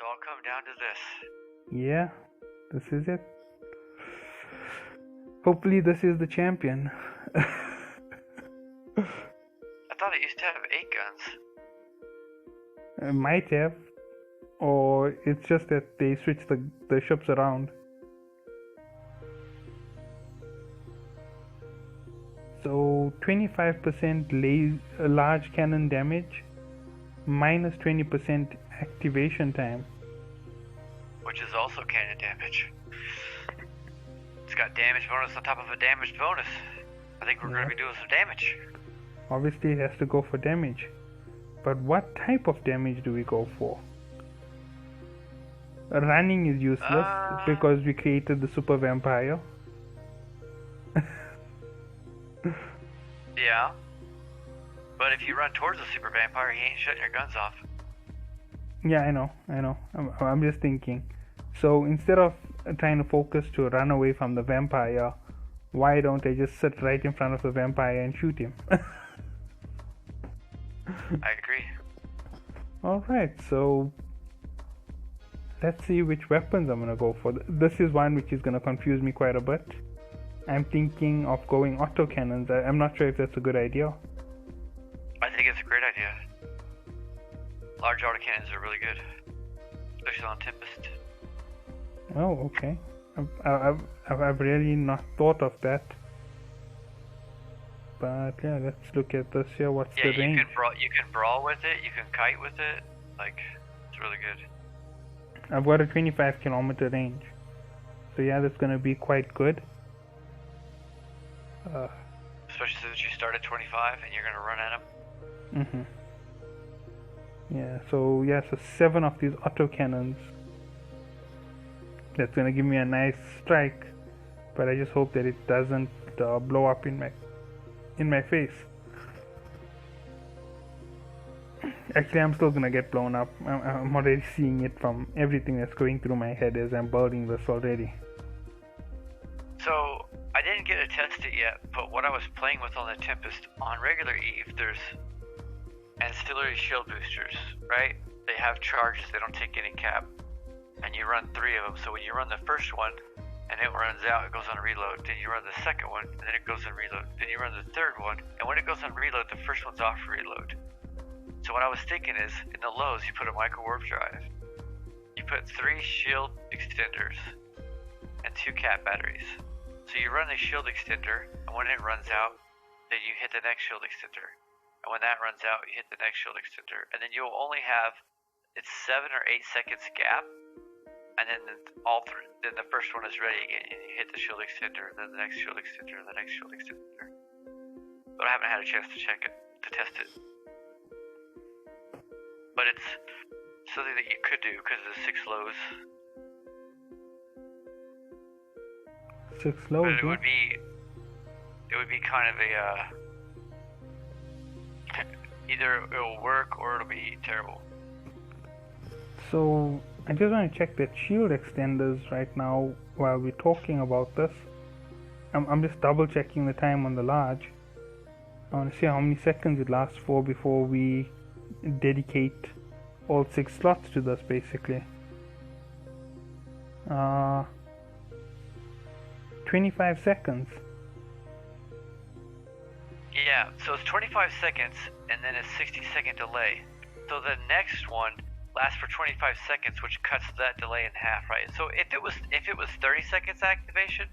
So I'll come down to this. Yeah, this is it. Hopefully this is the champion. I thought it used to have 8 guns. It might have. Or it's just that they switch the ships around. So 25% large cannon damage, minus 20% activation time. Which is also cannon damage. It's got damage bonus on top of a damage bonus. I think we're going to be doing some damage. Obviously it has to go for damage. But what type of damage do we go for? Running is useless because we created the super vampire. Yeah. But if you run towards the super vampire, he ain't shutting your guns off. Yeah, I know. I'm just thinking. So instead of trying to focus to run away from the vampire, why don't I just sit right in front of the vampire and shoot him? I agree. Alright, so let's see which weapons I'm gonna go for. This is one which is gonna confuse me quite a bit. I'm thinking of going autocannons. I'm not sure if that's a good idea. I think it's a great idea. Large autocannons are really good, especially on Tempest. Oh, okay. I've really not thought of that. But yeah, let's look at this here. What's the range? You can brawl with it. You can kite with it. Like, it's really good. I've got a 25 kilometer range, so yeah, that's gonna be quite good. Especially since you start at 25 and you're gonna run at them. Yeah. So 7 of these autocannons. That's gonna give me a nice strike, but I just hope that it doesn't blow up in my face. Actually, I'm still gonna get blown up. I'm already seeing it from everything that's going through my head as I'm building this already. So, I didn't get to test it yet, but what I was playing with on the Tempest, on regular EVE, there's ancillary shield boosters, right? They have charges, they don't take any cap. And you run 3 of them, so when you run the first one, and it runs out, it goes on reload. Then you run the second one, and then it goes on reload. Then you run the third one, and when it goes on reload, the first one's off reload. So what I was thinking is, in the lows, you put a micro warp drive. You put 3 shield extenders and 2 cap batteries. So you run the shield extender, and when it runs out, then you hit the next shield extender. And when that runs out, you hit the next shield extender. And then you'll only have, it's 7 or 8 seconds gap. And then then the first one is ready again, and you hit the shield extender, then the next shield extender, and the next shield extender. But I haven't had a chance to test it. But it's something that you could do because of the 6 lows. 6 lows. But it would be kind of a either it'll work or it'll be terrible. So I just want to check that shield extenders right now while we're talking about this. I'm just double checking the time on the large. I want to see how many seconds it lasts for before we dedicate all 6 slots to this, basically. 25 seconds. Yeah, so it's 25 seconds and then a 60-second delay. So the next one lasts for 25 seconds, which cuts that delay in half, right? So if it was 30 seconds activation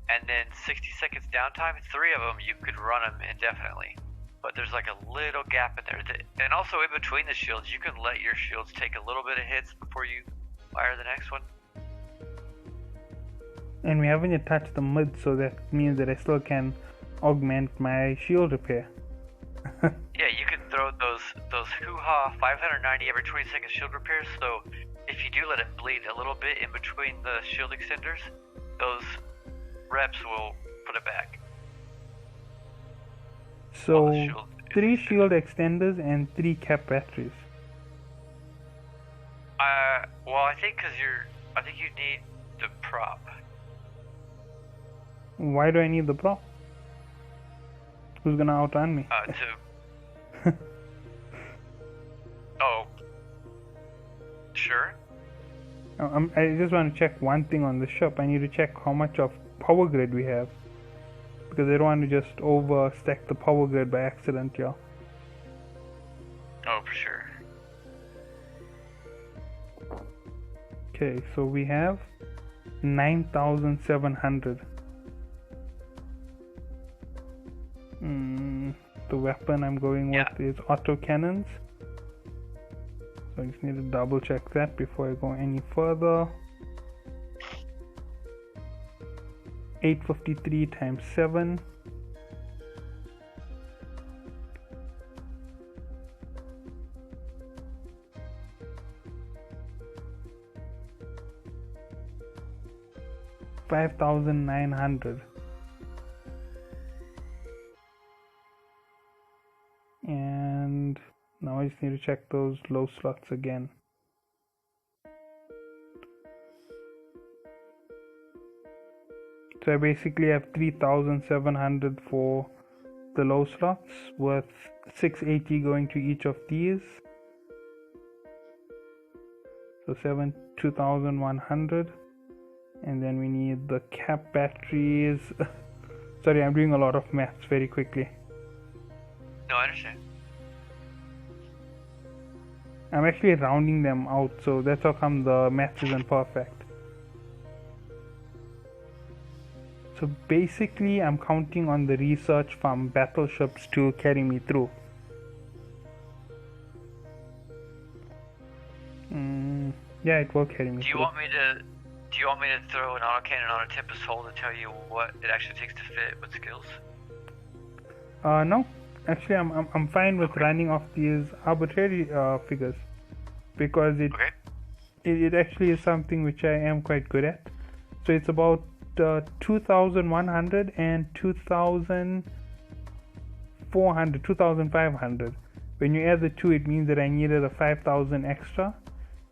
and then 60 seconds downtime, 3 of them you could run them indefinitely. But there's like a little gap in there. And also in between the shields, you can let your shields take a little bit of hits before you fire the next one. And we haven't yet touched the mid, so that means that I still can augment my shield repair. Yeah, you can throw those hoo-ha 590 every 20 second shield repairs, so if you do let it bleed a little bit in between the shield extenders, those reps will put it back. So 3 shield extenders and 3 cap batteries. Well, I think you need the prop. Why do I need the prop? Who's gonna outrun me? Oh. Sure. I just want to check one thing on the ship. I need to check how much of power grid we have, because I don't want to just overstack the power grid by accident, yeah. Oh, for sure. Okay, so we have 9,700. The weapon I'm going with is auto cannons. So I just need to double check that before I go any further. 853 times 7. $5,900. And now I just need to check those low slots again. So I basically have 3,700 for the low slots, with 680 going to each of these. So 2,100. And then we need the cap batteries. Sorry, I'm doing a lot of maths very quickly. No, I understand. I'm actually rounding them out, so that's how come the maths isn't perfect. So basically, I'm counting on the research from battleships to carry me through. Yeah, it will carry me through. Do you want me to throw an autocannon on a Tempest hull to tell you what it actually takes to fit with skills? No. Actually, I'm fine with running off these arbitrary figures, because it actually is something which I am quite good at. So it's about 2,100 and 2,400, 2,500. When you add the two, it means that I needed a 5,000 extra,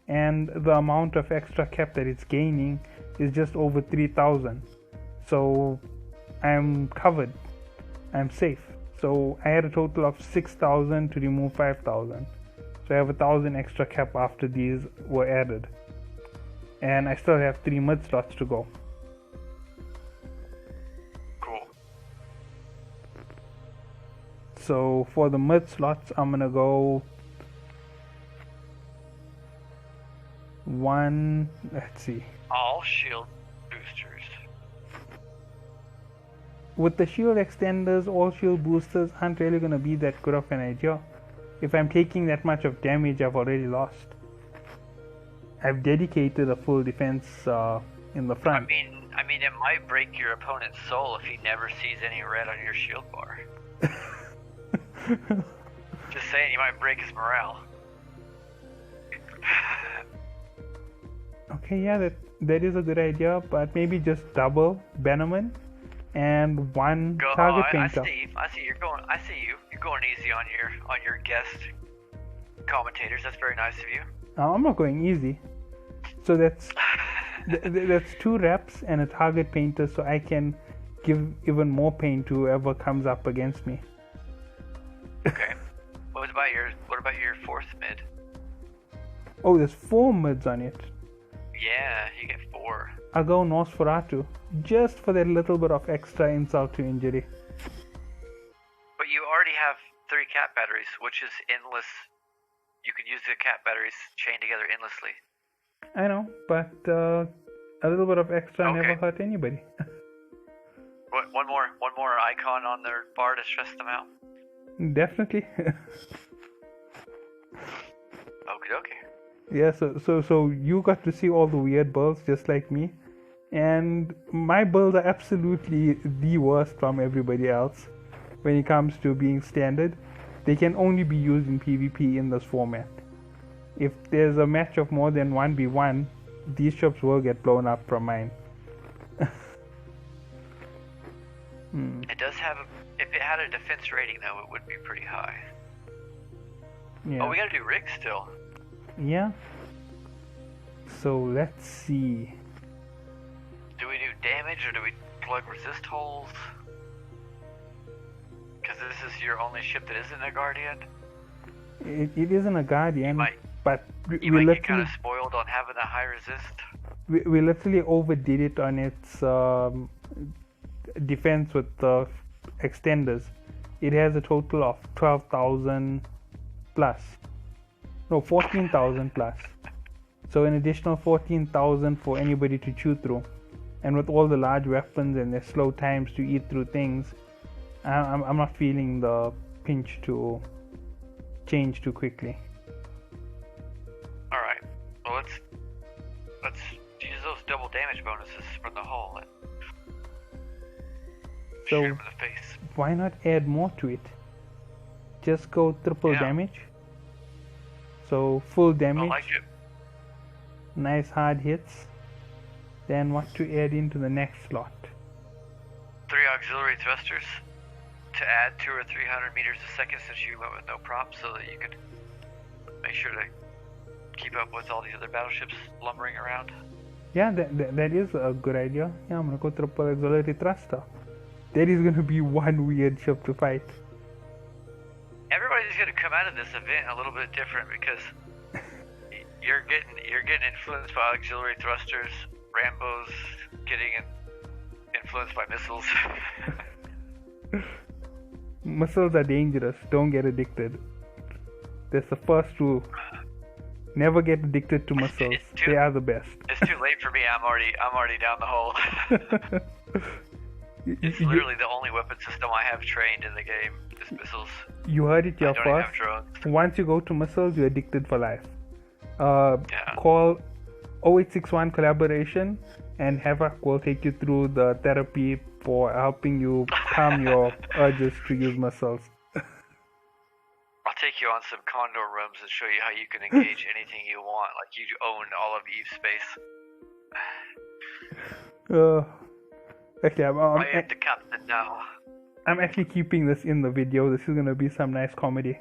and the amount of extra cap that it's gaining is just over 3,000. So I'm covered. I'm safe. So I had a total of 6,000 to remove 5,000. So I have 1,000 extra cap after these were added. And I still have 3 mid slots to go. Cool. So for the mid slots, I'm gonna go one, let's see. All shield boosters. With the shield extenders, all shield boosters aren't really going to be that good of an idea. If I'm taking that much of damage, I've already lost. I've dedicated a full defense in the front. I mean, it might break your opponent's soul if he never sees any red on your shield bar. Just saying, you might break his morale. Okay, yeah, that is a good idea, but maybe just double Bannerman and one target painter. I see you're going easy on your guest commentators. That's very nice of you. I'm not going easy. So that's 2 reps and a target painter, so I can give even more pain to whoever comes up against me. Okay. What about your 4th mid? Oh, there's 4 mids on it. Yeah, you get 4. I'll go Nosferatu, just for that little bit of extra insult to injury. But you already have 3 cap batteries, which is endless. You can use the cap batteries chained together endlessly. I know, but a little bit of extra never hurt anybody. What, one more icon on their bar to stress them out? Definitely. Okay. Yeah, so you got to see all the weird builds just like me, and my builds are absolutely the worst from everybody else when it comes to being standard. They can only be used in PvP in this format. If there's a match of more than 1v1, these ships will get blown up from mine. It does have if it had a defense rating though, it would be pretty high. Yeah. Oh, we gotta do rigs still. Yeah. So let's see. Do we do damage or do we plug resist holes? Because this is your only ship that isn't a Guardian. It isn't a Guardian. but You we might get kind literally of spoiled on having a high resist. we literally overdid it on its defense with the extenders. It has a total of 12,000 plus. No, 14,000 plus. So an additional 14,000 for anybody to chew through. And with all the large weapons and their slow times to eat through things, I'm not feeling the pinch to change too quickly. Alright, well let's use those double damage bonuses from the hull and shoot him in the face. Why not add more to it? Just go triple damage. So full damage. I like it. Nice hard hits. Then what to add into the next slot? 3 auxiliary thrusters to add 200 or 300 meters a second since you went with no props, so that you could make sure to keep up with all these other battleships lumbering around. Yeah, that is a good idea. Yeah, I'm gonna go triple auxiliary thruster. That is gonna be one weird ship to fight. Everybody's gonna come out of this event a little bit different because you're getting influenced by auxiliary thrusters. Rambo's getting influenced by missiles. Missiles are dangerous. Don't get addicted. That's the first rule. Never get addicted to missiles. They are the best. It's too late for me. I'm already down the hole. It's literally the only weapon system I have trained in the game. Is missiles. You heard it here first. Once you go to missiles, you're addicted for life. Call 0861 collaboration, and HAVAK will take you through the therapy for helping you calm your urges to use missiles. I'll take you on some Condor rooms and show you how you can engage anything you want, like you own all of Eve space. Actually, I am the captain now. I'm actually keeping this in the video. This is gonna be some nice comedy.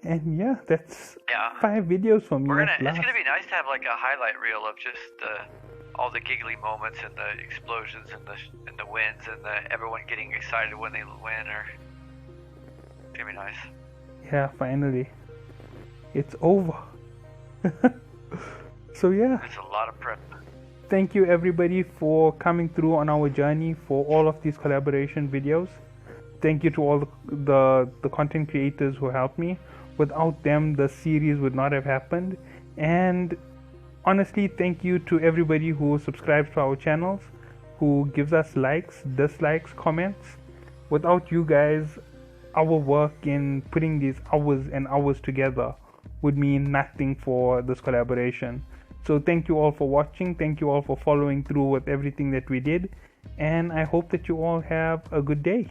And yeah, that's 5 videos for me. It's gonna be nice to have like a highlight reel of just all the giggly moments and the explosions and the wins and everyone getting excited when they win. It's gonna be nice. Yeah, finally, it's over. So yeah, it's a lot of prep. Thank you everybody for coming through on our journey for all of these collaboration videos. Thank you to all the content creators who helped me. Without them, the series would not have happened. And honestly, thank you to everybody who subscribes to our channels, who gives us likes, dislikes, comments. Without you guys, our work in putting these hours and hours together would mean nothing for this collaboration. So thank you all for watching. Thank you all for following through with everything that we did. And I hope that you all have a good day.